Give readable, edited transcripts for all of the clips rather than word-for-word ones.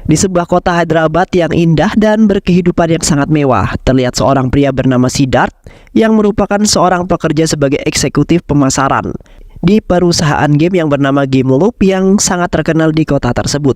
Di sebuah kota Hyderabad yang indah dan berkehidupan yang sangat mewah, terlihat seorang pria bernama Siddharth yang merupakan seorang pekerja sebagai eksekutif pemasaran di perusahaan game yang bernama Game Loop yang sangat terkenal di kota tersebut.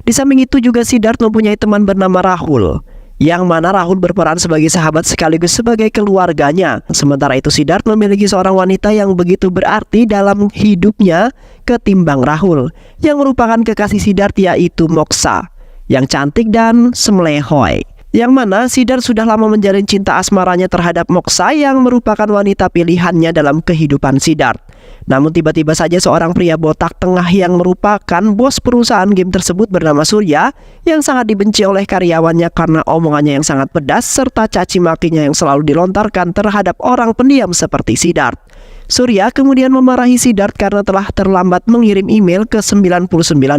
Di samping itu juga Siddharth mempunyai teman bernama Rahul, yang mana Rahul berperan sebagai sahabat sekaligus sebagai keluarganya. Sementara itu Siddharth memiliki seorang wanita yang begitu berarti dalam hidupnya ketimbang Rahul, yang merupakan kekasih Siddharth, yaitu Moksha, yang cantik dan semlehoi. Yang mana Siddharth sudah lama menjalin cinta asmaranya terhadap Moksha yang merupakan wanita pilihannya dalam kehidupan Siddharth. Namun tiba-tiba saja seorang pria botak tengah yang merupakan bos perusahaan game tersebut bernama Surya, yang sangat dibenci oleh karyawannya karena omongannya yang sangat pedas serta caci makinya yang selalu dilontarkan terhadap orang pendiam seperti Siddharth. Surya kemudian memarahi Siddharth karena telah terlambat mengirim email ke 99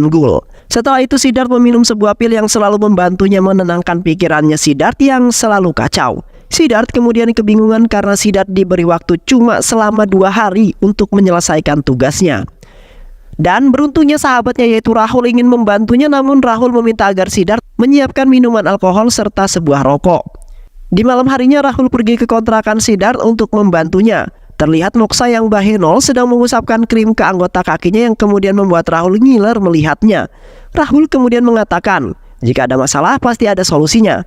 Ghoul. Setelah itu Siddharth meminum sebuah pil yang selalu membantunya menenangkan pikirannya Siddharth yang selalu kacau. Siddharth kemudian kebingungan karena Siddharth diberi waktu cuma selama 2 hari untuk menyelesaikan tugasnya. Dan beruntungnya sahabatnya yaitu Rahul ingin membantunya, namun Rahul meminta agar Siddharth menyiapkan minuman alkohol serta sebuah rokok. Di malam harinya Rahul pergi ke kontrakan Siddharth untuk membantunya. Terlihat Moksha yang bahenol sedang mengusapkan krim ke anggota kakinya yang kemudian membuat Rahul ngiler melihatnya. Rahul kemudian mengatakan, jika ada masalah pasti ada solusinya.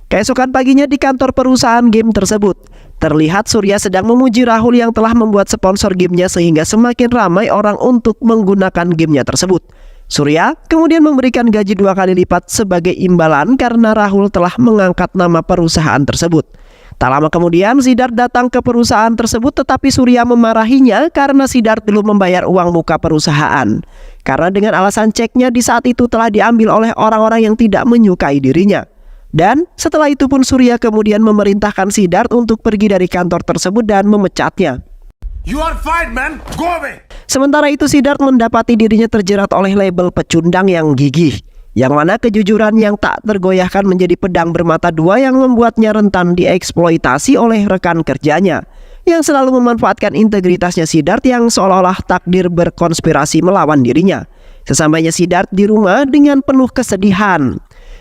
Keesokan paginya di kantor perusahaan game tersebut, terlihat Surya sedang memuji Rahul yang telah membuat sponsor gamenya sehingga semakin ramai orang untuk menggunakan gamenya tersebut. Surya kemudian memberikan gaji 2 kali lipat sebagai imbalan karena Rahul telah mengangkat nama perusahaan tersebut. Tak lama kemudian Siddharth datang ke perusahaan tersebut, tetapi Surya memarahinya karena Siddharth belum membayar uang muka perusahaan. Karena dengan alasan ceknya di saat itu telah diambil oleh orang-orang yang tidak menyukai dirinya. Dan setelah itu pun Surya kemudian memerintahkan Siddharth untuk pergi dari kantor tersebut dan memecatnya. You are fired, man. Go away. Sementara itu Siddharth mendapati dirinya terjerat oleh label pecundang yang gigih, yang mana kejujuran yang tak tergoyahkan menjadi pedang bermata dua yang membuatnya rentan dieksploitasi oleh rekan kerjanya yang selalu memanfaatkan integritasnya Siddharth yang seolah-olah takdir berkonspirasi melawan dirinya. Sesampainya Siddharth di rumah dengan penuh kesedihan,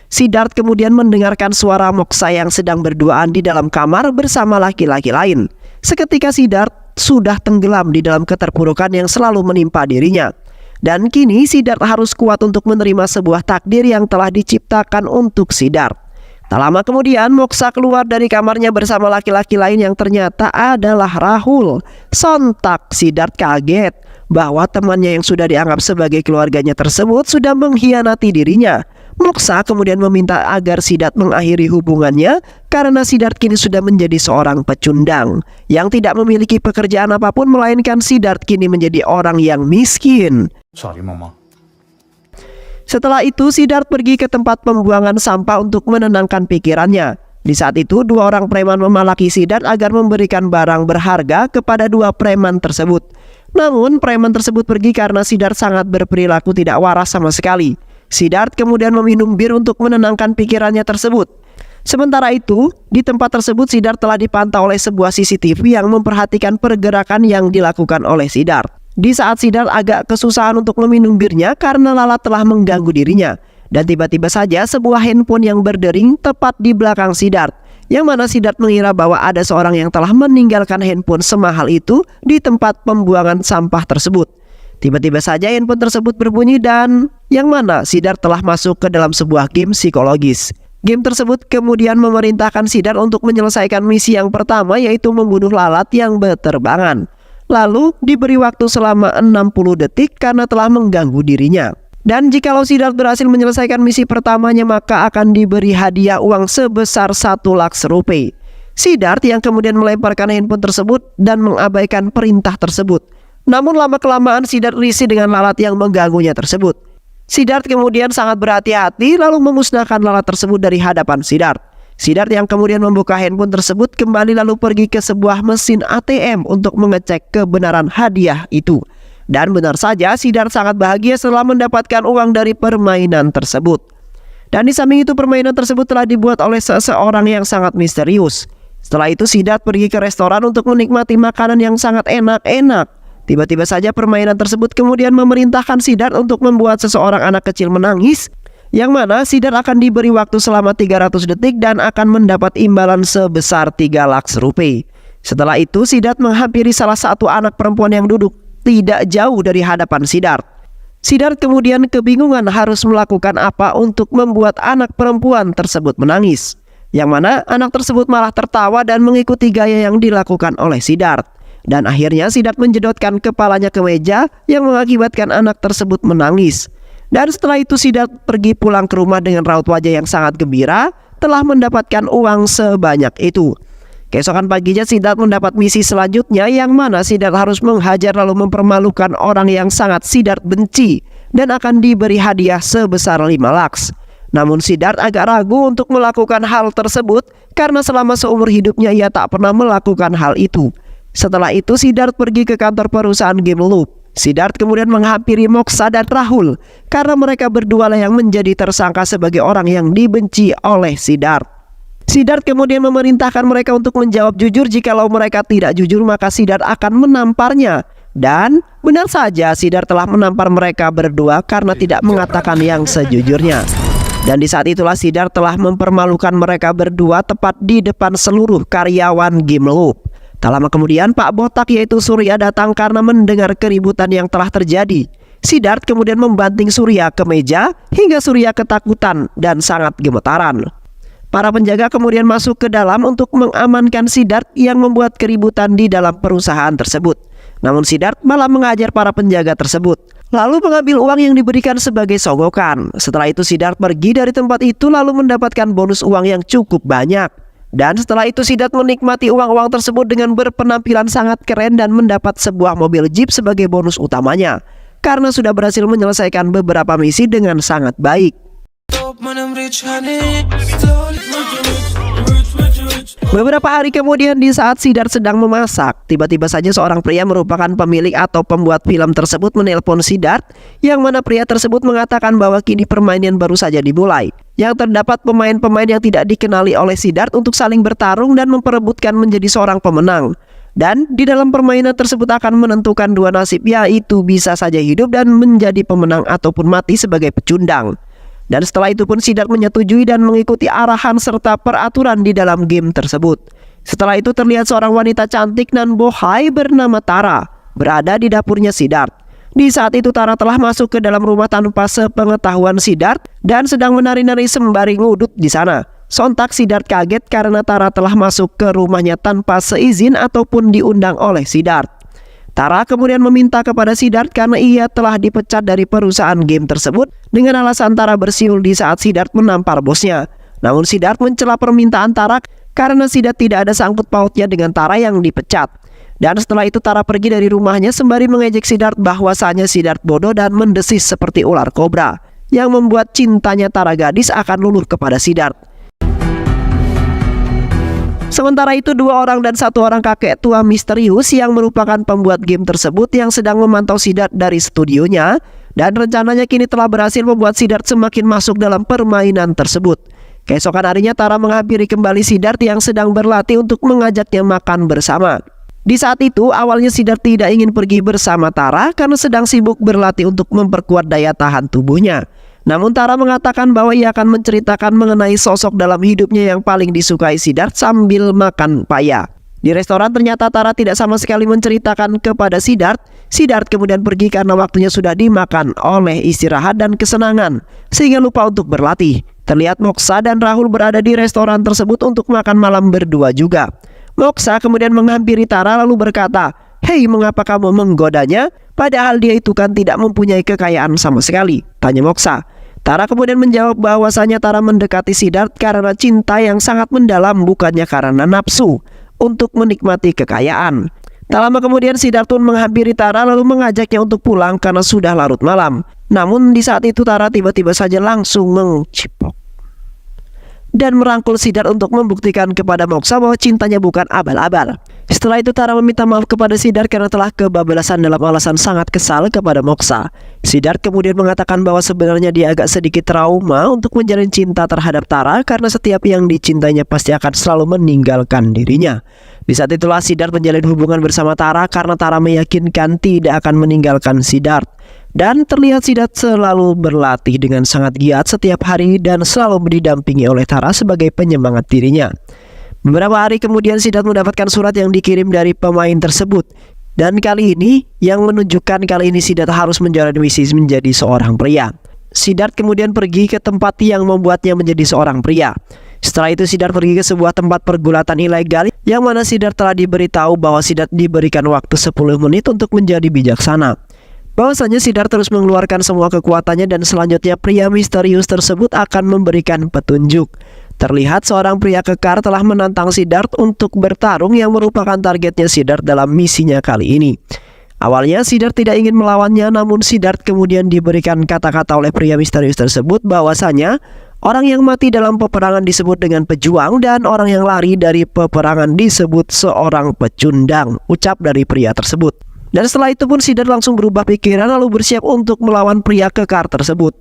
Siddharth kemudian mendengarkan suara Moksha yang sedang berduaan di dalam kamar bersama laki-laki lain. Seketika Siddharth sudah tenggelam di dalam keterpurukan yang selalu menimpa dirinya. Dan kini Siddharth harus kuat untuk menerima sebuah takdir yang telah diciptakan untuk Siddharth. Tak lama kemudian Moksha keluar dari kamarnya bersama laki-laki lain yang ternyata adalah Rahul. Sontak Siddharth kaget bahwa temannya yang sudah dianggap sebagai keluarganya tersebut sudah mengkhianati dirinya. Moksha kemudian meminta agar Siddharth mengakhiri hubungannya karena Siddharth kini sudah menjadi seorang pecundang yang tidak memiliki pekerjaan apapun, melainkan Siddharth kini menjadi orang yang miskin. Sorry, Mama. Setelah itu Siddharth pergi ke tempat pembuangan sampah untuk menenangkan pikirannya. Di saat itu 2 orang preman memalaki Siddharth agar memberikan barang berharga kepada 2 preman tersebut. Namun preman tersebut pergi karena Siddharth sangat berperilaku tidak waras sama sekali. Siddharth kemudian meminum bir untuk menenangkan pikirannya tersebut. Sementara itu, di tempat tersebut Siddharth telah dipantau oleh sebuah CCTV yang memperhatikan pergerakan yang dilakukan oleh Siddharth. Di saat Siddharth agak kesusahan untuk meminum birnya karena lalat telah mengganggu dirinya. Dan tiba-tiba saja sebuah handphone yang berdering tepat di belakang Siddharth, yang mana Siddharth mengira bahwa ada seorang yang telah meninggalkan handphone semahal itu di tempat pembuangan sampah tersebut. Tiba-tiba saja handphone tersebut berbunyi dan yang mana Siddharth telah masuk ke dalam sebuah game psikologis. Game tersebut kemudian memerintahkan Siddharth untuk menyelesaikan misi yang pertama, yaitu membunuh lalat yang berterbangan. Lalu diberi waktu selama 60 detik karena telah mengganggu dirinya. Dan jikalau Siddharth berhasil menyelesaikan misi pertamanya, maka akan diberi hadiah uang sebesar 1 lakhs rupiah. Siddharth yang kemudian melemparkan handphone tersebut dan mengabaikan perintah tersebut. Namun lama-kelamaan Siddharth risih dengan lalat yang mengganggunya tersebut. Siddharth kemudian sangat berhati-hati lalu memusnahkan lalat tersebut dari hadapan Siddharth. Siddharth yang kemudian membuka handphone tersebut kembali lalu pergi ke sebuah mesin ATM untuk mengecek kebenaran hadiah itu. Dan benar saja Siddharth sangat bahagia setelah mendapatkan uang dari permainan tersebut. Dan di samping itu permainan tersebut telah dibuat oleh seseorang yang sangat misterius. Setelah itu Siddharth pergi ke restoran untuk menikmati makanan yang sangat enak-enak. Tiba-tiba saja permainan tersebut kemudian memerintahkan Siddharth untuk membuat seseorang anak kecil menangis, yang mana Siddharth akan diberi waktu selama 300 detik dan akan mendapat imbalan sebesar 3 lakhs rupiah. Setelah itu Siddharth menghampiri salah satu anak perempuan yang duduk tidak jauh dari hadapan Siddharth. Siddharth kemudian kebingungan harus melakukan apa untuk membuat anak perempuan tersebut menangis, yang mana anak tersebut malah tertawa dan mengikuti gaya yang dilakukan oleh Siddharth. Dan akhirnya Siddharth menjedotkan kepalanya ke meja yang mengakibatkan anak tersebut menangis. Dan setelah itu Siddharth pergi pulang ke rumah dengan raut wajah yang sangat gembira telah mendapatkan uang sebanyak itu. Keesokan paginya Siddharth mendapat misi selanjutnya, yang mana Siddharth harus menghajar lalu mempermalukan orang yang sangat Siddharth benci dan akan diberi hadiah sebesar 5 lakhs. Namun Siddharth agak ragu untuk melakukan hal tersebut karena selama seumur hidupnya ia tak pernah melakukan hal itu. Setelah itu Siddharth pergi ke kantor perusahaan game Loop. Siddharth kemudian menghampiri Moksha dan Rahul karena mereka berdua lah yang menjadi tersangka sebagai orang yang dibenci oleh Siddharth. Siddharth kemudian memerintahkan mereka untuk menjawab jujur. Jikalau mereka tidak jujur maka Siddharth akan menamparnya. Dan benar saja Siddharth telah menampar mereka berdua karena tidak mengatakan yang sejujurnya. Dan di saat itulah Siddharth telah mempermalukan mereka berdua tepat di depan seluruh karyawan game Loop. Tak lama kemudian Pak Botak yaitu Surya datang karena mendengar keributan yang telah terjadi. Siddharth kemudian membanting Surya ke meja hingga Surya ketakutan dan sangat gemetaran. Para penjaga kemudian masuk ke dalam untuk mengamankan Siddharth yang membuat keributan di dalam perusahaan tersebut. Namun Siddharth malah mengajar para penjaga tersebut, lalu mengambil uang yang diberikan sebagai sogokan. Setelah itu Siddharth pergi dari tempat itu lalu mendapatkan bonus uang yang cukup banyak. Dan setelah itu Siddharth menikmati uang-uang tersebut dengan berpenampilan sangat keren dan mendapat sebuah mobil jeep sebagai bonus utamanya karena sudah berhasil menyelesaikan beberapa misi dengan sangat baik. Beberapa hari kemudian di saat Siddharth sedang memasak, tiba-tiba saja seorang pria merupakan pemilik atau pembuat film tersebut menelpon Siddharth, yang mana pria tersebut mengatakan bahwa kini permainan baru saja dimulai, yang terdapat pemain-pemain yang tidak dikenali oleh Siddharth untuk saling bertarung dan memperebutkan menjadi seorang pemenang. Dan di dalam permainan tersebut akan menentukan dua nasib, yaitu bisa saja hidup dan menjadi pemenang ataupun mati sebagai pecundang. Dan setelah itu pun Siddharth menyetujui dan mengikuti arahan serta peraturan di dalam game tersebut. Setelah itu terlihat seorang wanita cantik nan bohai bernama Tara berada di dapurnya Siddharth. Di saat itu Tara telah masuk ke dalam rumah tanpa sepengetahuan Siddharth dan sedang menari-nari sembari ngudut di sana. Sontak Siddharth kaget karena Tara telah masuk ke rumahnya tanpa seizin ataupun diundang oleh Siddharth. Tara kemudian meminta kepada Siddharth karena ia telah dipecat dari perusahaan game tersebut dengan alasan Tara bersiul di saat Siddharth menampar bosnya. Namun Siddharth mencela permintaan Tara karena Siddharth tidak ada sangkut pautnya dengan Tara yang dipecat. Dan setelah itu Tara pergi dari rumahnya sembari mengejek Siddharth bahwasanya Siddharth bodoh dan mendesis seperti ular kobra, yang membuat cintanya Tara gadis akan luluh kepada Siddharth. Sementara itu 2 orang dan 1 orang kakek tua misterius yang merupakan pembuat game tersebut yang sedang memantau Siddharth dari studionya, dan rencananya kini telah berhasil membuat Siddharth semakin masuk dalam permainan tersebut. Keesokan harinya Tara menghampiri kembali Siddharth yang sedang berlatih untuk mengajaknya makan bersama. Di saat itu awalnya Siddharth tidak ingin pergi bersama Tara karena sedang sibuk berlatih untuk memperkuat daya tahan tubuhnya. Namun Tara mengatakan bahwa ia akan menceritakan mengenai sosok dalam hidupnya yang paling disukai Siddharth sambil makan paya. Di restoran ternyata Tara tidak sama sekali menceritakan kepada Siddharth. Siddharth kemudian pergi karena waktunya sudah dimakan oleh istirahat dan kesenangan, sehingga lupa untuk berlatih. Terlihat Moksha dan Rahul berada di restoran tersebut untuk makan malam berdua juga. Moksha kemudian menghampiri Tara lalu berkata, "Hei, mengapa kamu menggodanya? Padahal dia itu kan tidak mempunyai kekayaan sama sekali," tanya Moksha. Tara kemudian menjawab bahwasanya Tara mendekati Siddharth karena cinta yang sangat mendalam, bukannya karena nafsu untuk menikmati kekayaan. Tak lama kemudian Siddharth pun menghampiri Tara lalu mengajaknya untuk pulang karena sudah larut malam. Namun di saat itu Tara tiba-tiba saja langsung mencipok dan merangkul Siddharth untuk membuktikan kepada Moksha bahwa cintanya bukan abal-abal. Setelah itu Tara meminta maaf kepada Siddharth karena telah kebablasan dalam alasan sangat kesal kepada Moksha. Siddharth kemudian mengatakan bahwa sebenarnya dia agak sedikit trauma untuk menjalin cinta terhadap Tara karena setiap yang dicintainya pasti akan selalu meninggalkan dirinya. Di saat itulah Siddharth menjalin hubungan bersama Tara karena Tara meyakinkan tidak akan meninggalkan Siddharth. Dan terlihat Siddharth selalu berlatih dengan sangat giat setiap hari dan selalu didampingi oleh Tara sebagai penyemangat dirinya. Beberapa hari kemudian Siddharth mendapatkan surat yang dikirim dari pemain tersebut. Dan kali ini yang menunjukkan kali ini Siddharth harus menjalani misi menjadi seorang pria. Siddharth kemudian pergi ke tempat yang membuatnya menjadi seorang pria. Setelah itu Siddharth pergi ke sebuah tempat pergulatan ilegal yang mana Siddharth telah diberitahu bahwa Siddharth diberikan waktu 10 menit untuk menjadi bijaksana. Bahwasanya Siddharth terus mengeluarkan semua kekuatannya dan selanjutnya pria misterius tersebut akan memberikan petunjuk. Terlihat seorang pria kekar telah menantang Siddharth untuk bertarung yang merupakan targetnya Siddharth dalam misinya kali ini. Awalnya Siddharth tidak ingin melawannya, namun Siddharth kemudian diberikan kata-kata oleh pria misterius tersebut bahwasanya orang yang mati dalam peperangan disebut dengan pejuang dan orang yang lari dari peperangan disebut seorang pecundang, ucap dari pria tersebut. Dan setelah itu pun Siddharth langsung berubah pikiran lalu bersiap untuk melawan pria kekar tersebut.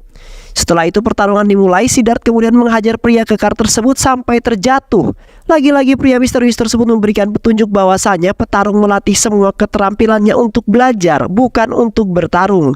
Setelah itu pertarungan dimulai, Siddharth kemudian menghajar pria kekar tersebut sampai terjatuh. Lagi-lagi pria misterius tersebut memberikan petunjuk bahwasanya petarung melatih semua keterampilannya untuk belajar, bukan untuk bertarung.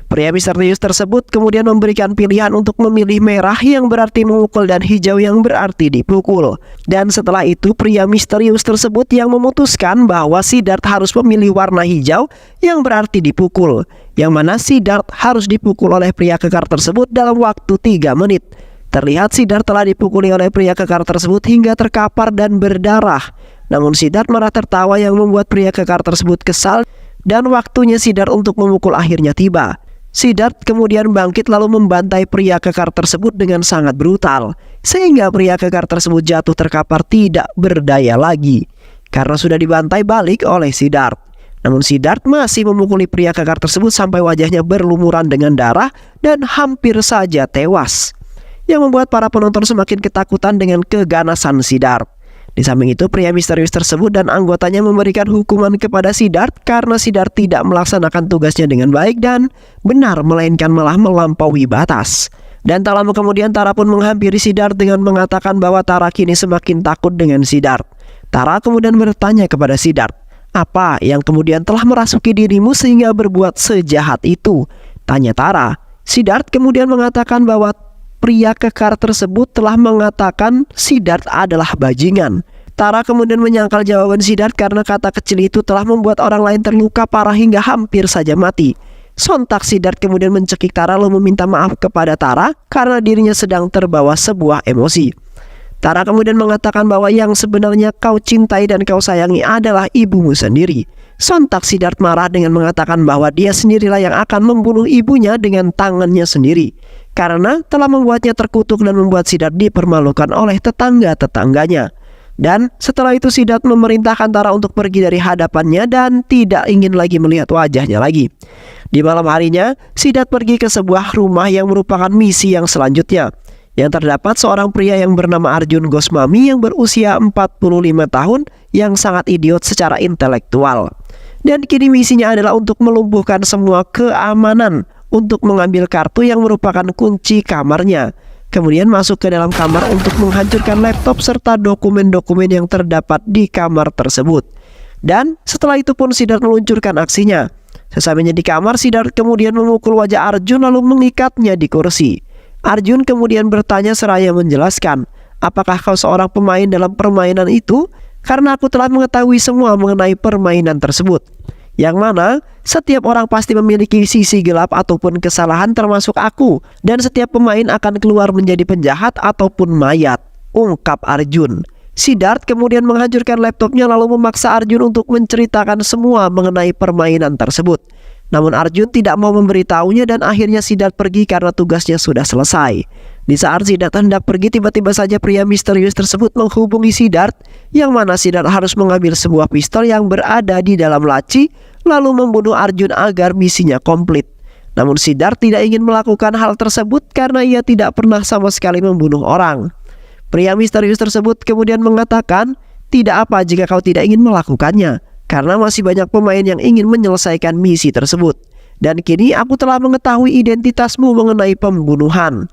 Pria misterius tersebut kemudian memberikan pilihan untuk memilih merah yang berarti memukul dan hijau yang berarti dipukul. Dan setelah itu pria misterius tersebut yang memutuskan bahwa Siddharth harus memilih warna hijau yang berarti dipukul. Yang mana Siddharth harus dipukul oleh pria kekar tersebut dalam waktu 3 menit. Terlihat Siddharth telah dipukuli oleh pria kekar tersebut hingga terkapar dan berdarah. Namun Siddharth malah tertawa yang membuat pria kekar tersebut kesal dan waktunya Siddharth untuk memukul akhirnya tiba. Siddharth kemudian bangkit lalu membantai pria kekar tersebut dengan sangat brutal, sehingga pria kekar tersebut jatuh terkapar tidak berdaya lagi karena sudah dibantai balik oleh Siddharth. Namun Siddharth masih memukuli pria kekar tersebut sampai wajahnya berlumuran dengan darah dan hampir saja tewas, yang membuat para penonton semakin ketakutan dengan keganasan Siddharth. Di samping itu pria misterius tersebut dan anggotanya memberikan hukuman kepada Siddharth karena Siddharth tidak melaksanakan tugasnya dengan baik dan benar, melainkan malah melampaui batas. Dan tak lama kemudian Tara pun menghampiri Siddharth dengan mengatakan bahwa Tara kini semakin takut dengan Siddharth. Tara kemudian bertanya kepada Siddharth, "Apa yang kemudian telah merasuki dirimu sehingga berbuat sejahat itu?" tanya Tara. Siddharth kemudian mengatakan bahwa pria kekar tersebut telah mengatakan Siddharth adalah bajingan. Tara kemudian menyangkal jawaban Siddharth karena kata kecil itu telah membuat orang lain terluka parah hingga hampir saja mati. Sontak Siddharth kemudian mencekik Tara lalu meminta maaf kepada Tara karena dirinya sedang terbawa sebuah emosi. Tara kemudian mengatakan bahwa yang sebenarnya kau cintai dan kau sayangi adalah ibumu sendiri. Sontak Siddharth marah dengan mengatakan bahwa dia sendirilah yang akan membunuh ibunya dengan tangannya sendiri, karena telah membuatnya terkutuk dan membuat Siddharth dipermalukan oleh tetangga-tetangganya. Dan setelah itu Siddharth memerintahkan Tara untuk pergi dari hadapannya dan tidak ingin lagi melihat wajahnya lagi. Di malam harinya, Siddharth pergi ke sebuah rumah yang merupakan misi yang selanjutnya, yang terdapat seorang pria yang bernama Arjun Goswami yang berusia 45 tahun yang sangat idiot secara intelektual. Dan kini misinya adalah untuk melumpuhkan semua keamanan untuk mengambil kartu yang merupakan kunci kamarnya. Kemudian masuk ke dalam kamar untuk menghancurkan laptop serta dokumen-dokumen yang terdapat di kamar tersebut. Dan setelah itu pun Siddharth meluncurkan aksinya. Sesampainya di kamar, Siddharth kemudian memukul wajah Arjun lalu mengikatnya di kursi. Arjun kemudian bertanya seraya menjelaskan, "Apakah kau seorang pemain dalam permainan itu? Karena aku telah mengetahui semua mengenai permainan tersebut, yang mana setiap orang pasti memiliki sisi gelap ataupun kesalahan termasuk aku, dan setiap pemain akan keluar menjadi penjahat ataupun mayat," ungkap Arjun. Siddharth kemudian menghancurkan laptopnya lalu memaksa Arjun untuk menceritakan semua mengenai permainan tersebut. Namun Arjun tidak mau memberitahunya dan akhirnya Siddharth pergi karena tugasnya sudah selesai. Di saat Siddharth hendak pergi, tiba-tiba saja pria misterius tersebut menghubungi Siddharth, yang mana Siddharth harus mengambil sebuah pistol yang berada di dalam laci lalu membunuh Arjun agar misinya komplit. Namun Siddharth tidak ingin melakukan hal tersebut karena ia tidak pernah sama sekali membunuh orang. Pria misterius tersebut kemudian mengatakan, "Tidak apa jika kau tidak ingin melakukannya, karena masih banyak pemain yang ingin menyelesaikan misi tersebut. Dan kini aku telah mengetahui identitasmu mengenai pembunuhan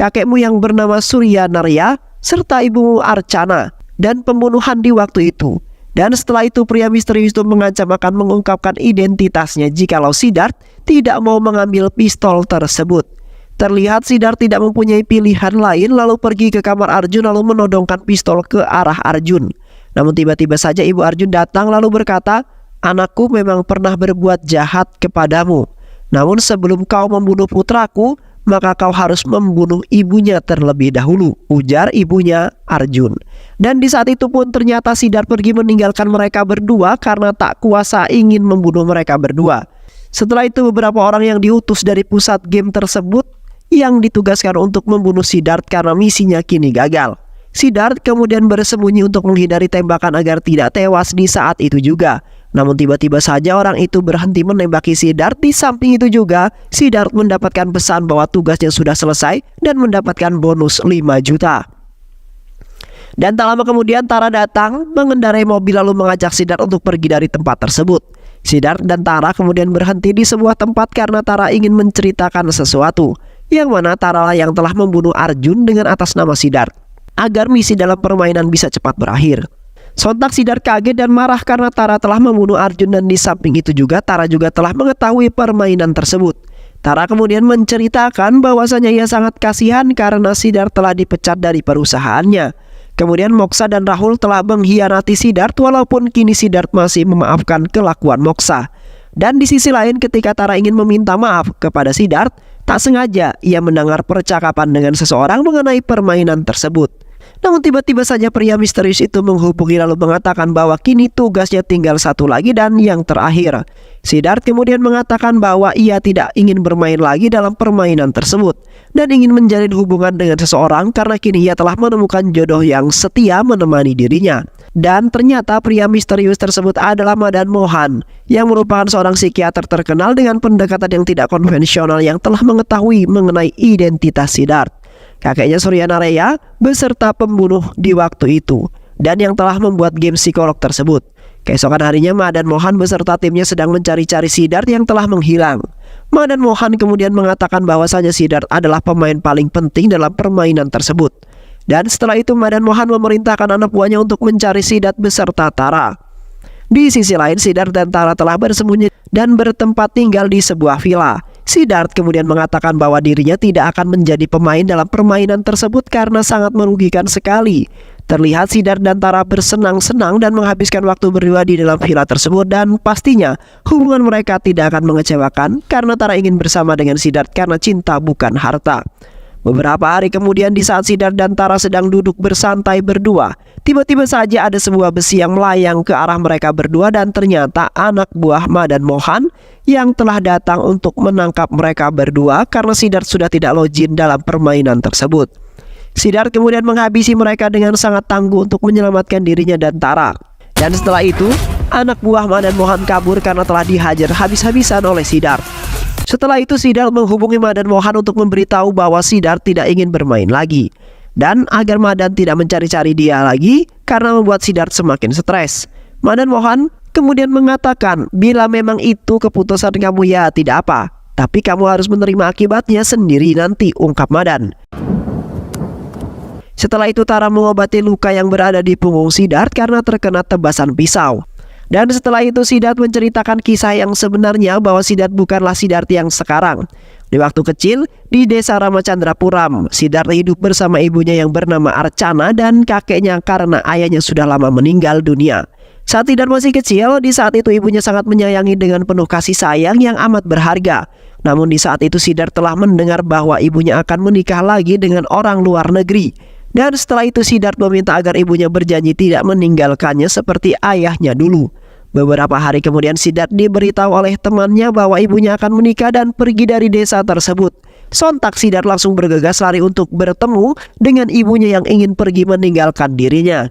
kakekmu yang bernama Surya Narya serta ibumu Archana dan pembunuhan di waktu itu." Dan setelah itu pria misterius itu mengancam akan mengungkapkan identitasnya jikalau Siddharth tidak mau mengambil pistol tersebut. Terlihat Siddharth tidak mempunyai pilihan lain lalu pergi ke kamar Arjun lalu menodongkan pistol ke arah Arjun. Namun tiba-tiba saja ibu Arjun datang lalu berkata, "Anakku memang pernah berbuat jahat kepadamu. Namun sebelum kau membunuh putraku, maka kau harus membunuh ibunya terlebih dahulu," ujar ibunya Arjun. Dan di saat itu pun ternyata Siddharth pergi meninggalkan mereka berdua karena tak kuasa ingin membunuh mereka berdua. Setelah itu beberapa orang yang diutus dari pusat game tersebut yang ditugaskan untuk membunuh Siddharth karena misinya kini gagal. Siddharth kemudian bersembunyi untuk menghindari tembakan agar tidak tewas di saat itu juga. Namun tiba-tiba saja orang itu berhenti menembaki Siddharth. Di samping itu juga Siddharth mendapatkan pesan bahwa tugasnya sudah selesai dan mendapatkan bonus 5 juta. Dan tak lama kemudian Tara datang mengendarai mobil lalu mengajak Siddharth untuk pergi dari tempat tersebut. Siddharth dan Tara kemudian berhenti di sebuah tempat karena Tara ingin menceritakan sesuatu, yang mana Tara lah yang telah membunuh Arjun dengan atas nama Siddharth, agar misi dalam permainan bisa cepat berakhir. Sontak Siddharth kaget dan marah karena Tara telah membunuh Arjun, dan di samping itu juga Tara juga telah mengetahui permainan tersebut. Tara kemudian menceritakan bahwasanya ia sangat kasihan karena Siddharth telah dipecat dari perusahaannya. Kemudian Moksha dan Rahul telah mengkhianati Siddharth walaupun kini Siddharth masih memaafkan kelakuan Moksha. Dan di sisi lain ketika Tara ingin meminta maaf kepada Siddharth, tak sengaja ia mendengar percakapan dengan seseorang mengenai permainan tersebut. Namun tiba-tiba saja pria misterius itu menghubungi lalu mengatakan bahwa kini tugasnya tinggal satu lagi dan yang terakhir. Siddharth kemudian mengatakan bahwa ia tidak ingin bermain lagi dalam permainan tersebut dan ingin menjalin hubungan dengan seseorang karena kini ia telah menemukan jodoh yang setia menemani dirinya. Dan ternyata pria misterius tersebut adalah Madan Mohan, yang merupakan seorang psikiater terkenal dengan pendekatan yang tidak konvensional yang telah mengetahui mengenai identitas Siddharth, kakeknya Surya Naraya beserta pembunuh di waktu itu, dan yang telah membuat game psikolog tersebut. Keesokan harinya Madan Mohan beserta timnya sedang mencari-cari Siddharth yang telah menghilang. Madan Mohan kemudian mengatakan bahwasanya Siddharth adalah pemain paling penting dalam permainan tersebut. Dan setelah itu Madan Mohan memerintahkan anak buahnya untuk mencari Siddharth beserta Tara. Di sisi lain Siddharth dan Tara telah bersembunyi dan bertempat tinggal di sebuah villa. Siddharth kemudian mengatakan bahwa dirinya tidak akan menjadi pemain dalam permainan tersebut karena sangat merugikan sekali. Terlihat Siddharth dan Tara bersenang-senang dan menghabiskan waktu berdua di dalam villa tersebut, dan pastinya hubungan mereka tidak akan mengecewakan karena Tara ingin bersama dengan Siddharth karena cinta bukan harta. Beberapa hari kemudian di saat Siddharth dan Tara sedang duduk bersantai berdua, tiba-tiba saja ada sebuah besi yang melayang ke arah mereka berdua dan ternyata anak buah Madan Mohan yang telah datang untuk menangkap mereka berdua karena Siddharth sudah tidak login dalam permainan tersebut. Siddharth kemudian menghabisi mereka dengan sangat tangguh untuk menyelamatkan dirinya dan Tara. Dan setelah itu, anak buah Madan Mohan kabur karena telah dihajar habis-habisan oleh Siddharth. Setelah itu Siddharth menghubungi Madan Mohan untuk memberitahu bahwa Siddharth tidak ingin bermain lagi, dan agar Madan tidak mencari-cari dia lagi karena membuat Siddharth semakin stres. Madan Mohan kemudian mengatakan, bila memang itu keputusan kamu ya tidak apa, tapi kamu harus menerima akibatnya sendiri nanti, ungkap Madan. Setelah itu Tara mengobati luka yang berada di punggung Siddharth karena terkena tebasan pisau. Dan setelah itu Siddharth menceritakan kisah yang sebenarnya bahwa Siddharth bukanlah Siddharth yang sekarang. Di waktu kecil di desa Ramachandrapuram, Siddharth hidup bersama ibunya yang bernama Archana dan kakeknya karena ayahnya sudah lama meninggal dunia. Saat Siddharth masih kecil, di saat itu ibunya sangat menyayangi dengan penuh kasih sayang yang amat berharga. Namun di saat itu Siddharth telah mendengar bahwa ibunya akan menikah lagi dengan orang luar negeri. Dan setelah itu Siddharth meminta agar ibunya berjanji tidak meninggalkannya seperti ayahnya dulu. Beberapa hari kemudian Siddharth diberitahu oleh temannya bahwa ibunya akan menikah dan pergi dari desa tersebut. Sontak Siddharth langsung bergegas lari untuk bertemu dengan ibunya yang ingin pergi meninggalkan dirinya.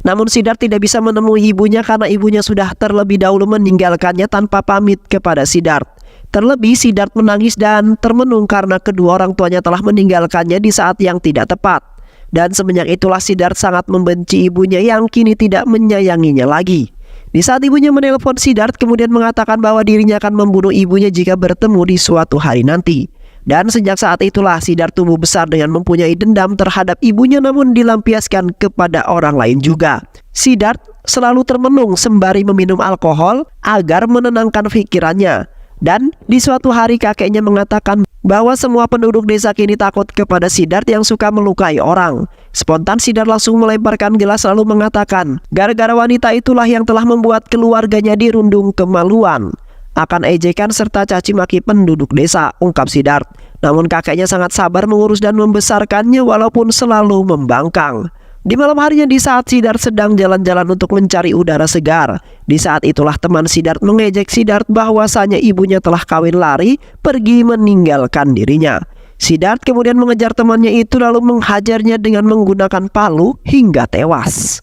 Namun Siddharth tidak bisa menemui ibunya karena ibunya sudah terlebih dahulu meninggalkannya tanpa pamit kepada Siddharth. Terlebih Siddharth menangis dan termenung karena kedua orang tuanya telah meninggalkannya di saat yang tidak tepat. Dan semenjak itulah Siddharth sangat membenci ibunya yang kini tidak menyayanginya lagi. Di saat ibunya menelpon Siddharth kemudian mengatakan bahwa dirinya akan membunuh ibunya jika bertemu di suatu hari nanti. Dan sejak saat itulah Siddharth tumbuh besar dengan mempunyai dendam terhadap ibunya namun dilampiaskan kepada orang lain juga. Siddharth selalu termenung sembari meminum alkohol agar menenangkan pikirannya. Dan di suatu hari kakeknya mengatakan bahwa semua penduduk desa kini takut kepada Siddharth yang suka melukai orang. Spontan Siddharth langsung melemparkan gelas lalu mengatakan, gara-gara wanita itulah yang telah membuat keluarganya dirundung kemaluan. Akan ejekan serta caci maki penduduk desa, ungkap Siddharth. Namun kakeknya sangat sabar mengurus dan membesarkannya walaupun selalu membangkang. Di malam harinya di saat Siddharth sedang jalan-jalan untuk mencari udara segar, di saat itulah teman Siddharth mengejek Siddharth bahwasanya ibunya telah kawin lari pergi meninggalkan dirinya. Siddharth kemudian mengejar temannya itu lalu menghajarnya dengan menggunakan palu hingga tewas.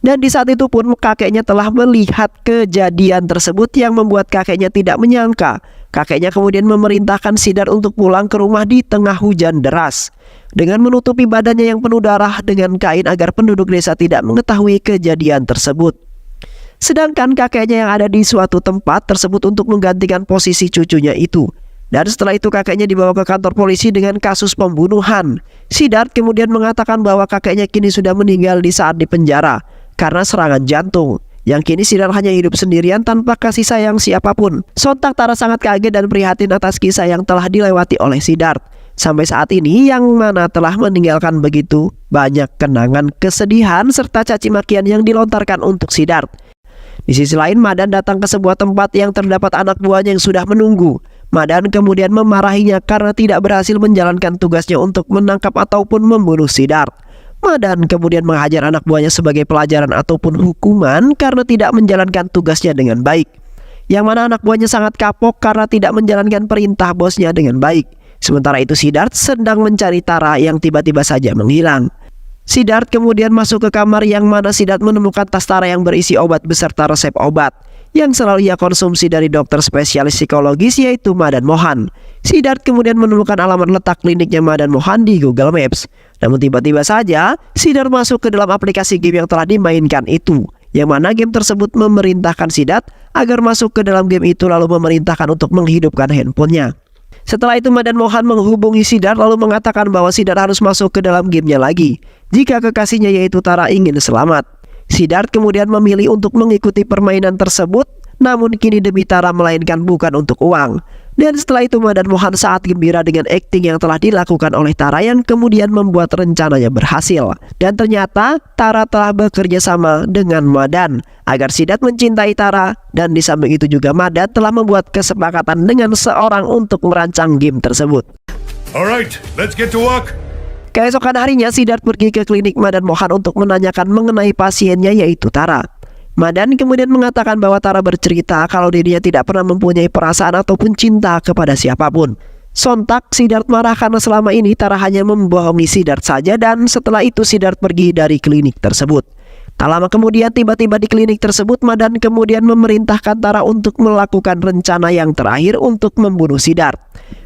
Dan di saat itu pun kakeknya telah melihat kejadian tersebut yang membuat kakeknya tidak menyangka. Kakeknya kemudian memerintahkan Siddharth untuk pulang ke rumah di tengah hujan deras dengan menutupi badannya yang penuh darah dengan kain agar penduduk desa tidak mengetahui kejadian tersebut. Sedangkan kakeknya yang ada di suatu tempat tersebut untuk menggantikan posisi cucunya itu. Dan setelah itu kakeknya dibawa ke kantor polisi dengan kasus pembunuhan. Siddharth kemudian mengatakan bahwa kakeknya kini sudah meninggal di saat di penjara karena serangan jantung. Yang kini Siddharth hanya hidup sendirian tanpa kasih sayang siapapun. Sontak Tara sangat kaget dan prihatin atas kisah yang telah dilewati oleh Siddharth. Sampai saat ini yang mana telah meninggalkan begitu banyak kenangan kesedihan serta caci makian yang dilontarkan untuk Siddharth. Di sisi lain Madan datang ke sebuah tempat yang terdapat anak buahnya yang sudah menunggu. Madan kemudian memarahinya karena tidak berhasil menjalankan tugasnya untuk menangkap ataupun membunuh Siddharth. Madan kemudian menghajar anak buahnya sebagai pelajaran ataupun hukuman karena tidak menjalankan tugasnya dengan baik. Yang mana anak buahnya sangat kapok karena tidak menjalankan perintah bosnya dengan baik. Sementara itu Siddharth sedang mencari Tara yang tiba-tiba saja menghilang. Siddharth kemudian masuk ke kamar yang mana Siddharth menemukan tas Tara yang berisi obat beserta resep obat yang selalu ia konsumsi dari dokter spesialis psikologis yaitu Madan Mohan. Siddharth kemudian menemukan alamat letak kliniknya Madan Mohan di Google Maps. Namun tiba-tiba saja Siddharth masuk ke dalam aplikasi game yang telah dimainkan itu, yang mana game tersebut memerintahkan Siddharth agar masuk ke dalam game itu lalu memerintahkan untuk menghidupkan handphonenya. Setelah itu Madan Mohan menghubungi Siddharth lalu mengatakan bahwa Siddharth harus masuk ke dalam gamenya lagi jika kekasihnya yaitu Tara ingin selamat. Siddharth kemudian memilih untuk mengikuti permainan tersebut, namun kini demi Tara melainkan bukan untuk uang. Dan setelah itu Madan Mohan saat gembira dengan akting yang telah dilakukan oleh Tara yang kemudian membuat rencananya berhasil. Dan ternyata Tara telah bekerja sama dengan Madan agar Siddharth mencintai Tara. Dan di samping itu juga Madan telah membuat kesepakatan dengan seorang untuk merancang game tersebut. Alright, let's get to work. Keesokan harinya Siddharth pergi ke klinik Madan Mohan untuk menanyakan mengenai pasiennya yaitu Tara. Madan kemudian mengatakan bahwa Tara bercerita kalau dirinya tidak pernah mempunyai perasaan ataupun cinta kepada siapapun. Sontak Siddharth marah karena selama ini Tara hanya membohongi Siddharth saja dan setelah itu Siddharth pergi dari klinik tersebut. Tak lama kemudian tiba-tiba di klinik tersebut Madan kemudian memerintahkan Tara untuk melakukan rencana yang terakhir untuk membunuh Siddharth.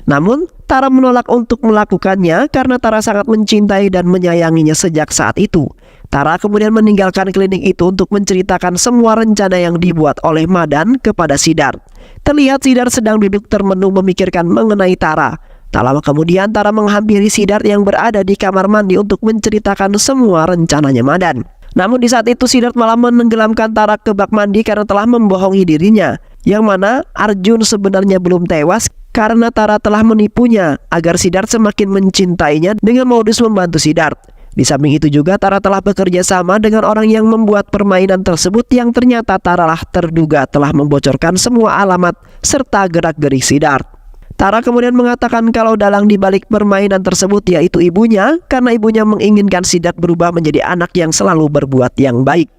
Namun Tara menolak untuk melakukannya karena Tara sangat mencintai dan menyayanginya sejak saat itu. Tara kemudian meninggalkan klinik itu untuk menceritakan semua rencana yang dibuat oleh Madan kepada Siddharth. Terlihat Siddharth sedang duduk termenung memikirkan mengenai Tara. Tak lama kemudian Tara menghampiri Siddharth yang berada di kamar mandi untuk menceritakan semua rencananya Madan. Namun di saat itu Siddharth malah menenggelamkan Tara ke bak mandi karena telah membohongi dirinya. Yang mana Arjun sebenarnya belum tewas karena Tara telah menipunya agar Siddharth semakin mencintainya dengan modus membantu Siddharth. Di samping itu juga Tara telah bekerja sama dengan orang yang membuat permainan tersebut yang ternyata Tara lah terduga telah membocorkan semua alamat serta gerak-gerik Siddharth. Tara kemudian mengatakan kalau dalang dibalik permainan tersebut yaitu ibunya karena ibunya menginginkan Siddharth berubah menjadi anak yang selalu berbuat yang baik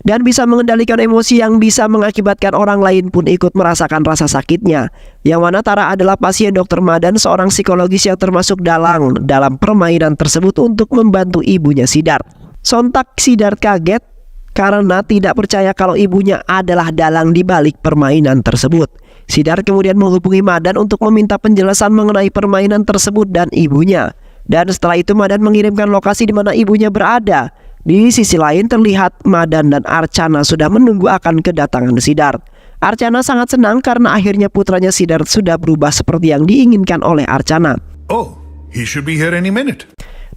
dan bisa mengendalikan emosi yang bisa mengakibatkan orang lain pun ikut merasakan rasa sakitnya. Yang mana Tara adalah pasien Dr. Madan, seorang psikologis yang termasuk dalam permainan tersebut untuk membantu ibunya Siddharth. Sontak Siddharth kaget karena tidak percaya kalau ibunya adalah dalang di balik permainan tersebut. Siddharth kemudian menghubungi Madan untuk meminta penjelasan mengenai permainan tersebut dan ibunya. Dan setelah itu Madan mengirimkan lokasi di mana ibunya berada. Di sisi lain terlihat Madan dan Archana sudah menunggu akan kedatangan Siddharth. Archana sangat senang karena akhirnya putranya Siddharth sudah berubah seperti yang diinginkan oleh Archana. Oh, he should be here any minute.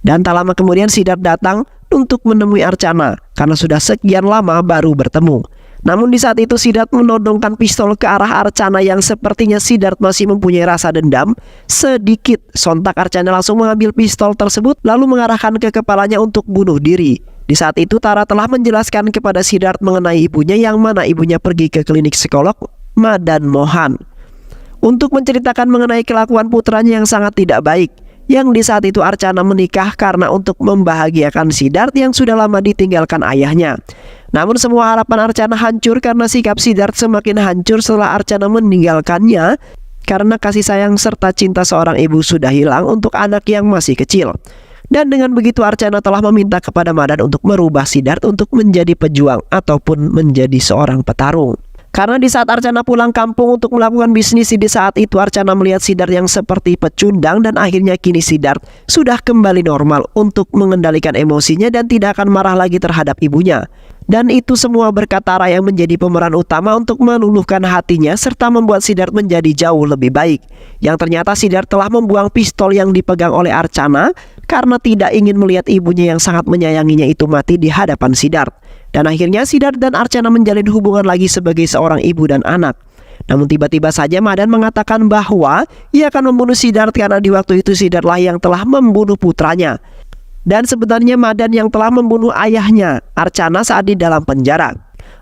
Dan tak lama kemudian Siddharth datang untuk menemui Archana karena sudah sekian lama baru bertemu. Namun di saat itu Siddharth menodongkan pistol ke arah Archana yang sepertinya Siddharth masih mempunyai rasa dendam. Sedikit sontak Archana langsung mengambil pistol tersebut lalu mengarahkan ke kepalanya untuk bunuh diri. Di saat itu Tara telah menjelaskan kepada Siddharth mengenai ibunya yang mana ibunya pergi ke klinik psikolog Madan Mohan untuk menceritakan mengenai kelakuan putranya yang sangat tidak baik. Yang di saat itu Archana menikah karena untuk membahagiakan Siddharth yang sudah lama ditinggalkan ayahnya. Namun semua harapan Archana hancur karena sikap Siddharth semakin hancur setelah Archana meninggalkannya karena kasih sayang serta cinta seorang ibu sudah hilang untuk anak yang masih kecil. Dan dengan begitu Archana telah meminta kepada Madan untuk merubah Siddharth untuk menjadi pejuang ataupun menjadi seorang petarung. Karena di saat Archana pulang kampung untuk melakukan bisnis, di saat itu Archana melihat Siddharth yang seperti pecundang dan akhirnya kini Siddharth sudah kembali normal untuk mengendalikan emosinya dan tidak akan marah lagi terhadap ibunya. Dan itu semua berkat Tara yang menjadi pemeran utama untuk meluluhkan hatinya serta membuat Siddharth menjadi jauh lebih baik. Yang ternyata Siddharth telah membuang pistol yang dipegang oleh Archana karena tidak ingin melihat ibunya yang sangat menyayanginya itu mati di hadapan Siddharth. Dan akhirnya Siddharth dan Archana menjalin hubungan lagi sebagai seorang ibu dan anak. Namun tiba-tiba saja Madan mengatakan bahwa ia akan membunuh Siddharth karena di waktu itu Siddharth lah yang telah membunuh putranya. Dan sebenarnya Madan yang telah membunuh ayahnya Archana saat di dalam penjara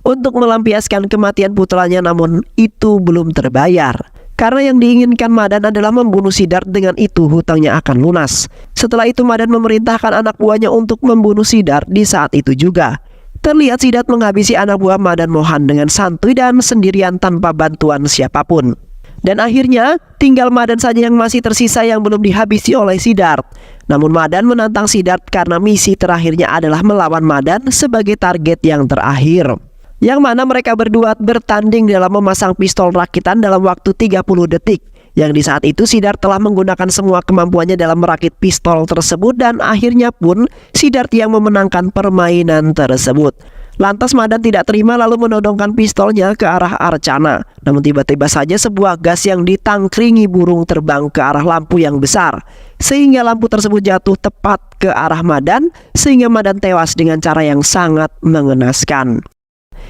untuk melampiaskan kematian putranya, namun itu belum terbayar. Karena yang diinginkan Madan adalah membunuh Siddharth, dengan itu hutangnya akan lunas. Setelah itu Madan memerintahkan anak buahnya untuk membunuh Siddharth. Di saat itu juga terlihat Siddharth menghabisi anak buah Madan Mohan dengan santuy dan sendirian tanpa bantuan siapapun. Dan akhirnya tinggal Madan saja yang masih tersisa yang belum dihabisi oleh Siddharth. Namun Madan menantang Siddharth karena misi terakhirnya adalah melawan Madan sebagai target yang terakhir. Yang mana mereka berdua bertanding dalam memasang pistol rakitan dalam waktu 30 detik. Yang di saat itu Siddharth telah menggunakan semua kemampuannya dalam merakit pistol tersebut dan akhirnya pun Siddharth yang memenangkan permainan tersebut. Lantas Madan tidak terima lalu menodongkan pistolnya ke arah Archana. Namun tiba-tiba saja sebuah gas yang ditangkringi burung terbang ke arah lampu yang besar, sehingga lampu tersebut jatuh tepat ke arah Madan, sehingga Madan tewas dengan cara yang sangat mengenaskan.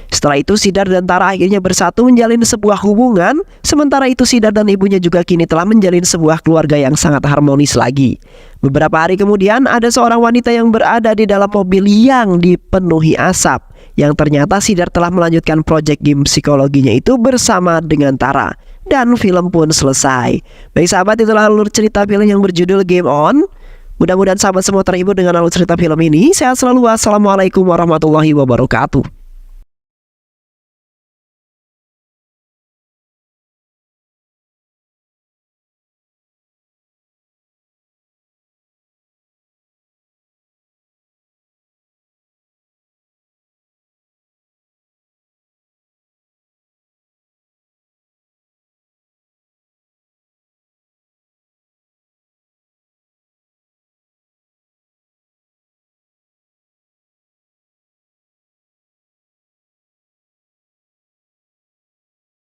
Setelah itu Siddharth dan Tara akhirnya bersatu menjalin sebuah hubungan. Sementara itu Siddharth dan ibunya juga kini telah menjalin sebuah keluarga yang sangat harmonis lagi. Beberapa hari kemudian ada seorang wanita yang berada di dalam mobil yang dipenuhi asap. Yang ternyata Siddharth telah melanjutkan proyek game psikologinya itu bersama dengan Tara. Dan film pun selesai. Baik sahabat, itulah alur cerita film yang berjudul Game On. Mudah-mudahan sahabat semua terhibur dengan alur cerita film ini. Sehat selalu. Wassalamualaikum warahmatullahi wabarakatuh.